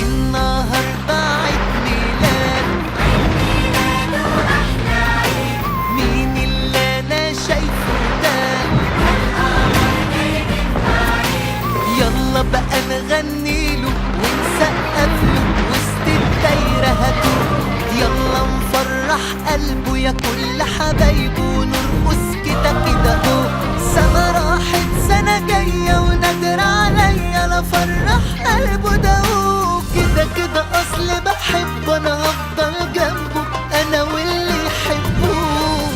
النهاردة عيد ميلاد، عيد ميلاده أحلى عيد. مين اللي أنا شايفه ده؟ القمر جاي من بعيد. يلا بقى نغنيله ونسقفله وسط الدايرة هاتوه. يلا نفرح قلبه يا كل حبايبه ونرقص كده كده اهو. سنة راحت سنة جاية ونادر عليا لا فرح قلبه ده هو. كده كده أصل بحبه أنا هفضل جنبه أنا واللي يحبوه.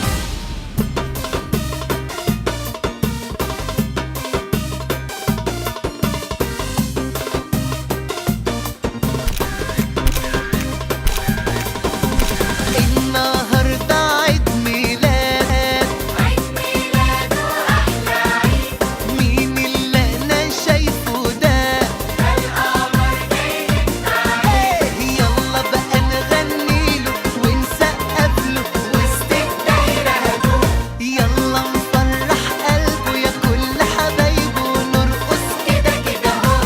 النهاردة عيد ميلاد، عيد ميلاده أحلى عيد. مين اللي أنا شايفه ده؟ القمر جاي من بعيد. يلا بقى نغنيله ونسقفله وسط الدايرة هاتوه. يلا نفرح قلبه يا كل حبايبه ونرقص كده كده اهو.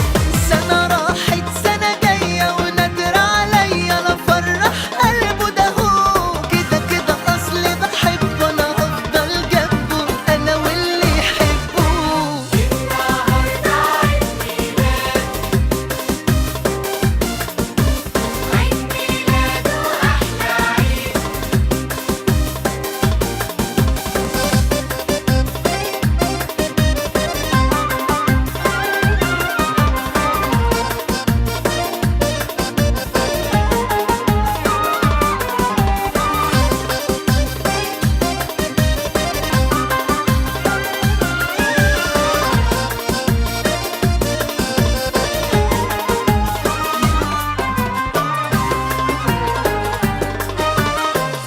سنة راحت سنة جاية ونادر عليا لا فرح قلبه ده هو. كده كده أصل بحبه أنا هفضل جنبه أنا واللي يحبوه. النهاردة عيد ميلاد، عيد ميلاده أحلى عيد.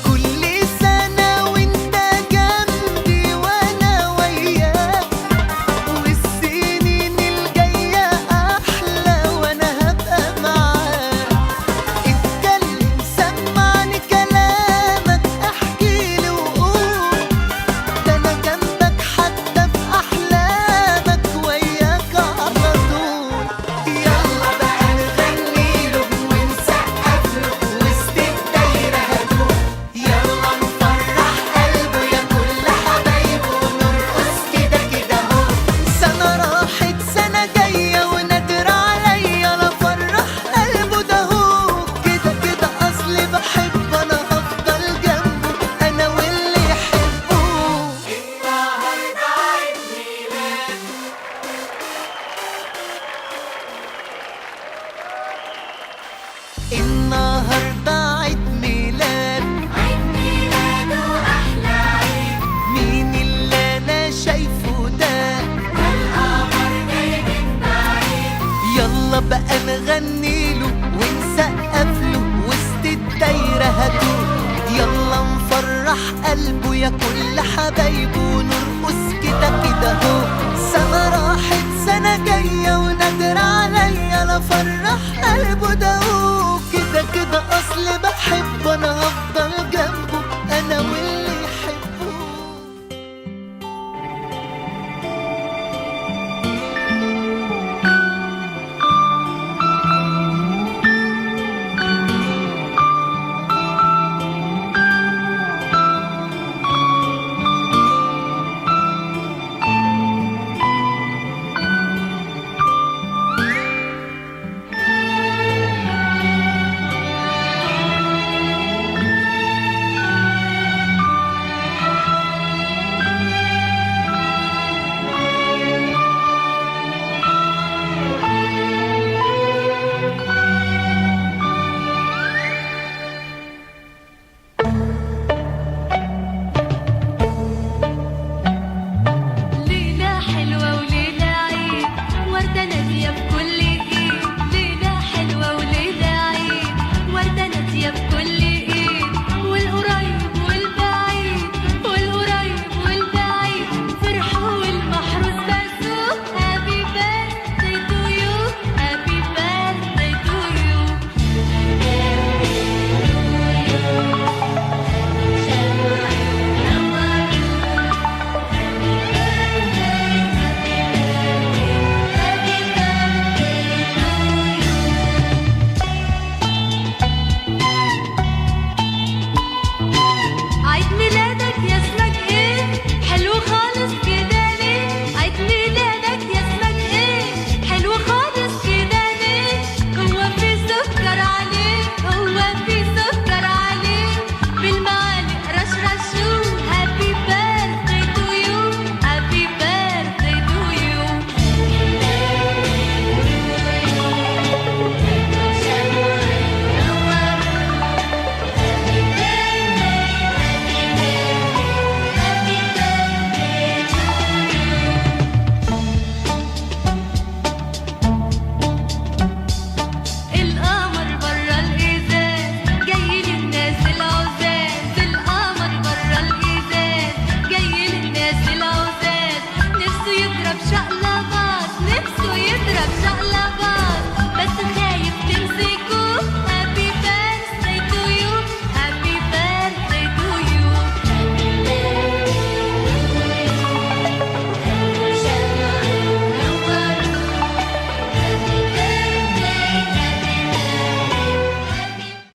كل سنة وانت جنبي وانا وياك، والسنين الجاية احلى وانا هبقى معاك. اتكلم سمعني كلامك احكيلي وقول، ده انا جنبك حتى في احلامك وياك على طول. يلا بقى نغنيله ونسقفله وسط الدايرة هاتوه. يلا نفرح قلبه يا كل حبايبه ونرقص كده كده اهو. سنة راحت سنة جاية ونادر عليا لا فرح قلبه ده هو. كده كده أصل بحبه أنا هفضل جنبه أنا واللي يحبوه. النهاردة عيد ميلاد، النهاردة عيد ميلاد، عيد ميلاده أحلى عيد. مين اللي أنا شايفه ده؟ القمر جاي من بعيد. يلا بقى نغنيله ونسقفله وسط الدايرة هاتوه. يلا نفرح قلبه يا كل حبايبه ونرقص كده كده اهو. سنة راحت سنة جاية